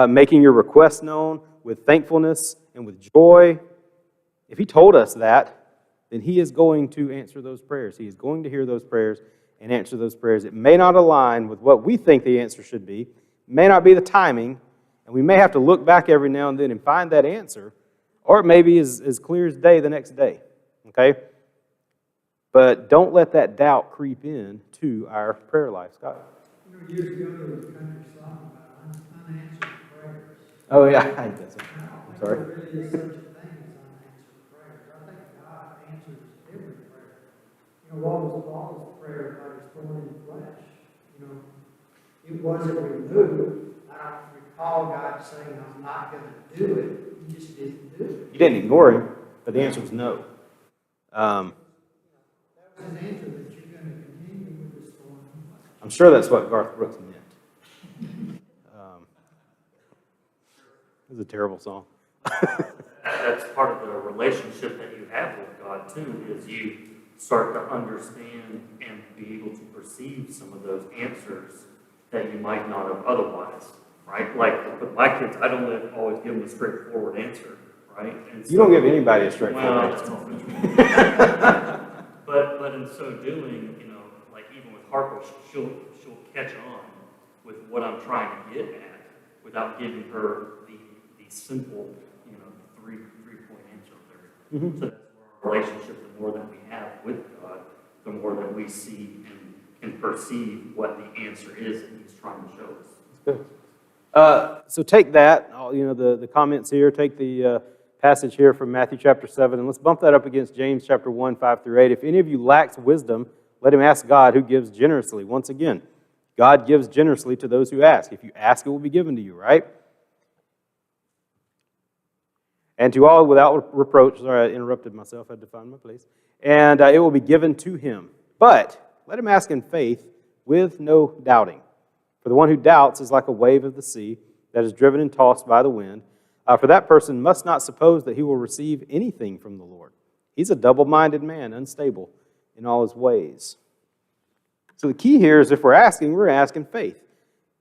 making your requests known with thankfulness and with joy. If He told us that, then He is going to answer those prayers. He is going to hear those prayers and answer those prayers. It may not align with what we think the answer should be. It may not be the timing, and we may have to look back every now and then and find that answer, or it may be as clear as day the next day, okay? But don't let that doubt creep in to our prayer life. Scott? Years ago, there was a country song about unanswered prayers. Oh, yeah, I think that's it. I'm sorry. There really is such a thing as unanswered prayers. I think God answers every prayer. What was Paul's prayer about his thorn in the flesh? It wasn't removed. I don't recall God saying, I'm not going to do it. He just didn't do it. You didn't ignore Him, but the answer was no. That was his answer, that you're going to continue with this thorn in the flesh. I'm sure that's what Garth Brooks meant. It was a terrible song. That's part of the relationship that you have with God, too, is you start to understand and be able to perceive some of those answers that you might not have otherwise, right? Like with my kids, I don't always give them a straightforward answer, right? And so, You don't give anybody a straightforward answer. But in so doing, like even with Harper, she'll catch on with what I'm trying to get at without giving her the simple, three-point answer there. Mhm. So that's our relationship, the more that we have with God, the more that we see and can perceive what the answer is that He's trying to show us. Good. So take that, the comments here, take the passage here from Matthew chapter 7, and let's bump that up against James chapter 1, 5 through 8. If any of you lacks wisdom, let him ask God, who gives generously. Once again, God gives generously to those who ask. If you ask, it will be given to you, right? And to all without reproach, sorry, I interrupted myself, I had to find my place. And it will be given to him. But let him ask in faith with no doubting. For the one who doubts is like a wave of the sea that is driven and tossed by the wind. For that person must not suppose that he will receive anything from the Lord. He's a double-minded man, unstable in all his ways. So the key here is if we're asking faith.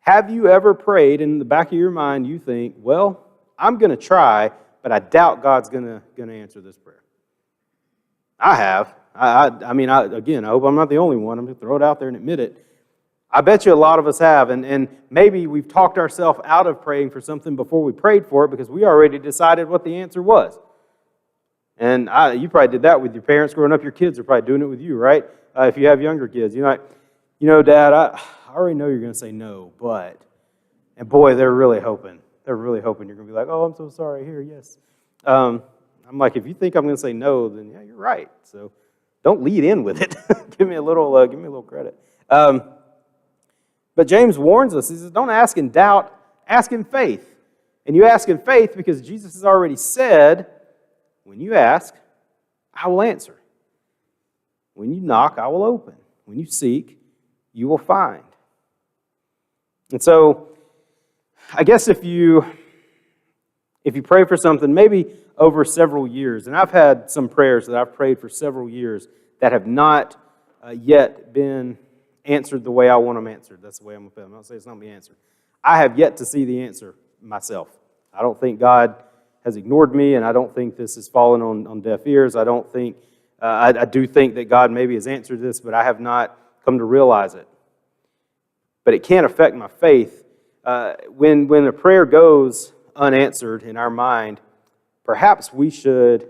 Have you ever prayed, and in the back of your mind you think, well, I'm going to try, but I doubt God's going to answer this prayer? I have. Again, I hope I'm not the only one. I'm going to throw it out there and admit it. I bet you a lot of us have, and maybe we've talked ourselves out of praying for something before we prayed for it because we already decided what the answer was. And you probably did that with your parents growing up. Your kids are probably doing it with you, right? If you have younger kids. Dad, I already know you're going to say no, but... And boy, they're really hoping. They're really hoping you're going to be like, oh, I'm so sorry, here, yes. I'm like, if you think I'm going to say no, then yeah, you're right. So don't lead in with it. Give me a little credit. But James warns us, he says, don't ask in doubt, ask in faith. And you ask in faith because Jesus has already said, when you ask, I will answer. When you knock, I will open. When you seek, you will find. And so, I guess if you pray for something, maybe over several years, and I've had some prayers that I've prayed for several years that have not yet been answered the way I want them answered. That's the way I'm going to put it. I'm not saying it's not being answered. I have yet to see the answer myself. I don't think God has ignored me, and I don't think this has fallen on deaf ears. I don't think, I do think that God maybe has answered this, but I have not come to realize it. But it can affect my faith. When a prayer goes unanswered in our mind, perhaps we should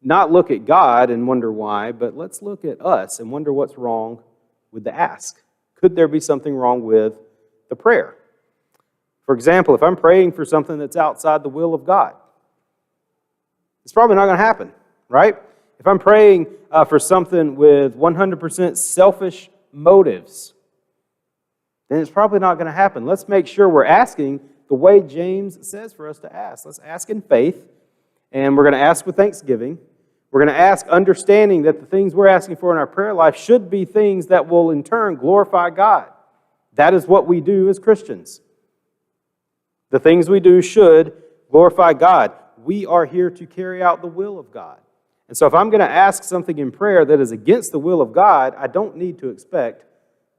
not look at God and wonder why, but let's look at us and wonder what's wrong with the ask. Could there be something wrong with the prayer? For example, if I'm praying for something that's outside the will of God, it's probably not going to happen, right? If I'm praying for something with 100% selfish motives, then it's probably not going to happen. Let's make sure we're asking the way James says for us to ask. Let's ask in faith, and we're going to ask with thanksgiving. We're going to ask understanding that the things we're asking for in our prayer life should be things that will in turn glorify God. That is what we do as Christians. The things we do should glorify God. We are here to carry out the will of God. And so if I'm going to ask something in prayer that is against the will of God, I don't need to expect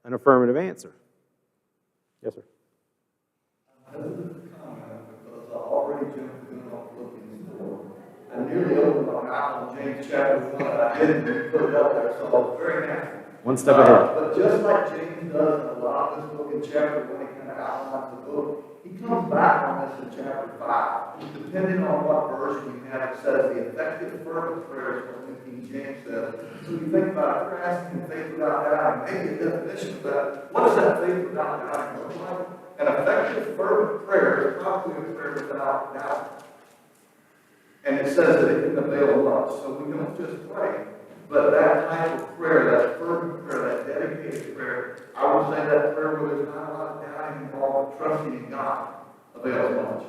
an affirmative answer. Yes, sir. I know this is a comment because I already jumped in off looking for. I nearly opened my mouth on James chapter 1. I didn't put it up there, so I was very happy. One step ahead. But just like James does in a lot of this book in chapter 1, he kind of outlines the book. He comes back on this in chapter 5. Depending on what version you have, it says the effective fervent prayer is what the King James says. So you think about it, if you're asking faith without doubting, maybe a definition of that. What does that faith without doubting look like? An effective fervent prayer is probably a prayer without doubt. And it says that it can avail much. So we don't just pray, but that type of prayer, that fervent prayer, that dedicated prayer, I would say that prayer where there's not a lot of doubting involved, but trusting in God avails much.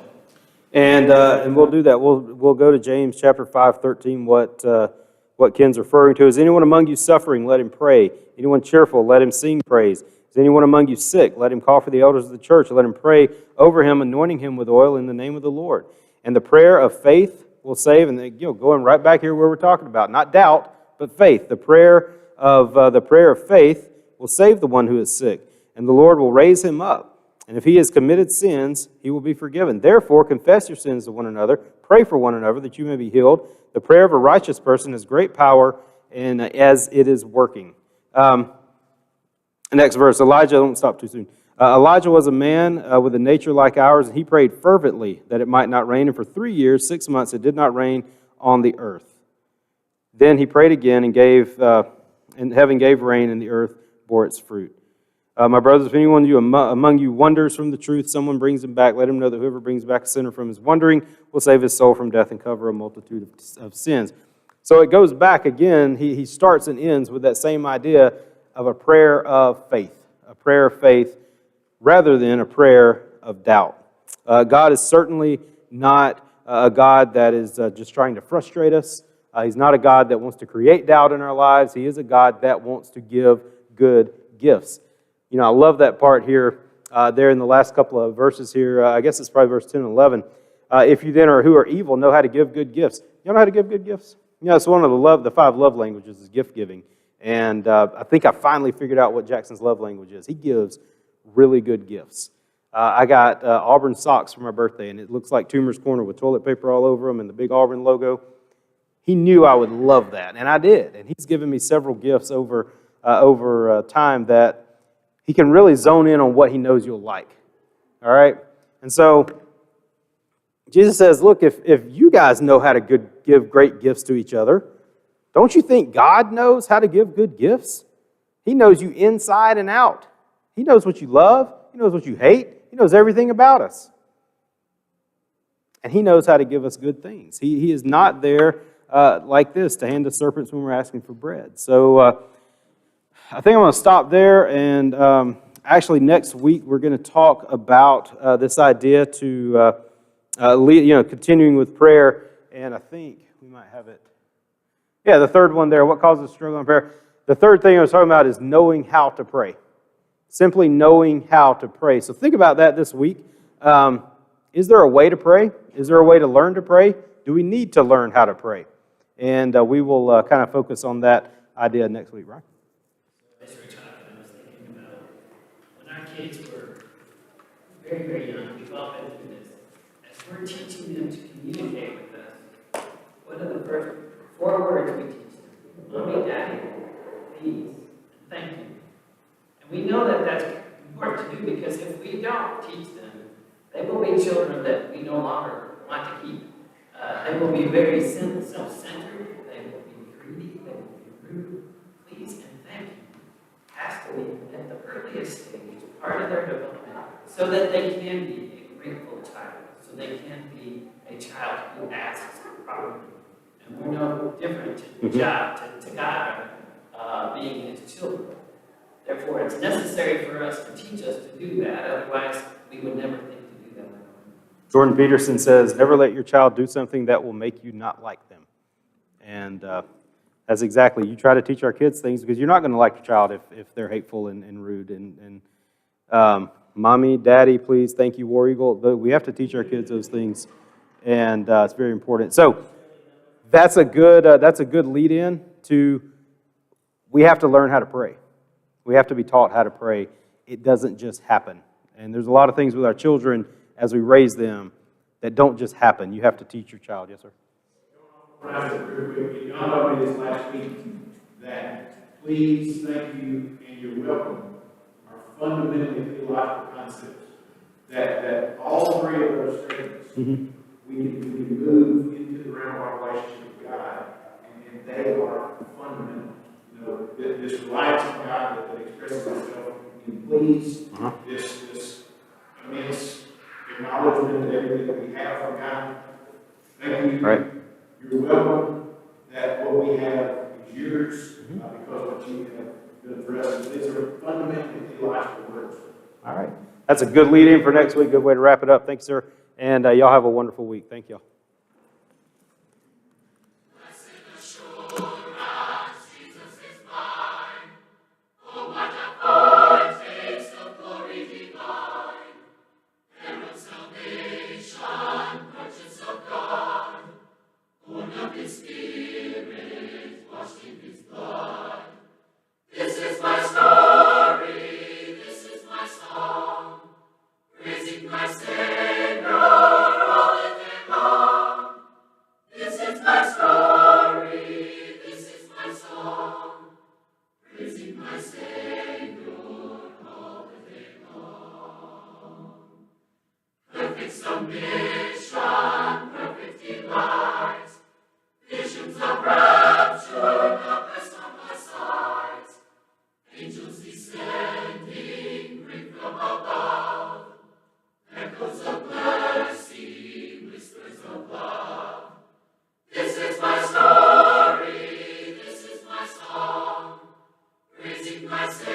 And we'll do that. We'll go to James chapter 5:13. What Ken's referring to is anyone among you suffering, let him pray. Anyone cheerful, let him sing praise. Is anyone among you sick? Let him call for the elders of the church. Let him pray over him, anointing him with oil in the name of the Lord. And the prayer of faith will save. And going right back here where we're talking about, not doubt, but faith. The prayer of faith will save the one who is sick, and the Lord will raise him up. And if he has committed sins, he will be forgiven. Therefore, confess your sins to one another, pray for one another that you may be healed. The prayer of a righteous person has great power, and as it is working. Next verse, Elijah, don't stop too soon. Elijah was a man with a nature like ours, and he prayed fervently that it might not rain. And for 3 years, 6 months, it did not rain on the earth. Then he prayed again, and heaven gave rain, and the earth bore its fruit. My brothers, if anyone among you wanders from the truth, someone brings him back. Let him know that whoever brings back a sinner from his wandering will save his soul from death and cover a multitude of sins. So it goes back again. He starts and ends with that same idea of a prayer of faith rather than a prayer of doubt. God is certainly not a God that is just trying to frustrate us. He's not a God that wants to create doubt in our lives. He is a God that wants to give good gifts. You know, I love that part here, there in the last couple of verses here. I guess it's probably verse 10 and 11. If you then who are evil know how to give good gifts. You know how to give good gifts? You know, it's one of the 5 love languages is gift giving. And I think I finally figured out what Jackson's love language is. He gives really good gifts. I got Auburn socks for my birthday, and it looks like Toomer's Corner with toilet paper all over them and the big Auburn logo. He knew I would love that, and I did. And he's given me several gifts over time that he can really zone in on what he knows you'll like. All right? And so Jesus says, look, if you guys know how to give great gifts to each other, don't you think God knows how to give good gifts? He knows you inside and out. He knows what you love. He knows what you hate. He knows everything about us. And He knows how to give us good things. He is not there like this to hand us serpents when we're asking for bread. So I think I'm going to stop there. And actually next week we're going to talk about this idea to continuing with prayer. And I think we might have it. Yeah, the third one there, what causes struggle in prayer? The third thing I was talking about is knowing how to pray. Simply knowing how to pray. So think about that this week. Is there a way to pray? Is there a way to learn to pray? Do we need to learn how to pray? And we will kind of focus on that idea next week, right? As we were talking, I was thinking about when our kids were very, very young, we've all been through this. As we're teaching them to communicate with us, what are the first 4 words we teach them? Mommy, Daddy, please, and thank you. And we know that that's important to do because if we don't teach them, they will be children that we no longer want to keep. They will be very self-centered. They will be greedy. They will be rude. Please and thank you has to be at the earliest stage, part of their development, so that they can be a grateful child, so they can be a child who asks properly. And we're no different to God being His children. Therefore, it's necessary for us to teach us to do that. Otherwise, we would never think to do that. Jordan Peterson says, never let your child do something that will make you not like them. And that's exactly, you try to teach our kids things because you're not going to like your child if they're hateful and rude. And mommy, daddy, please, thank you, War Eagle. We have to teach our kids those things, and it's very important. So that's a good lead-in to we have to learn how to pray. We have to be taught how to pray. It doesn't just happen. And there's a lot of things with our children as we raise them that don't just happen. You have to teach your child. Yes, sir? Y'all told me this last week that please, thank you, and you're welcome are fundamentally theological concepts. That all 3 of those statements, we can move into the realm of our relationship with God, and they are fundamental. You know, this reliance on God that expresses itself in please, this immense acknowledgement of everything that we have from God. Thank you. Right. You're welcome. That what we have is yours because what you have done for us. These are fundamentally theological words. All right. That's a good lead-in for next week. Good way to wrap it up. Thank you, sir. And y'all have a wonderful week. Thank y'all. This is my story, this is my song, praising my Savior all the day long. This is my story, this is my song, praising my Savior all the day long. my Savior.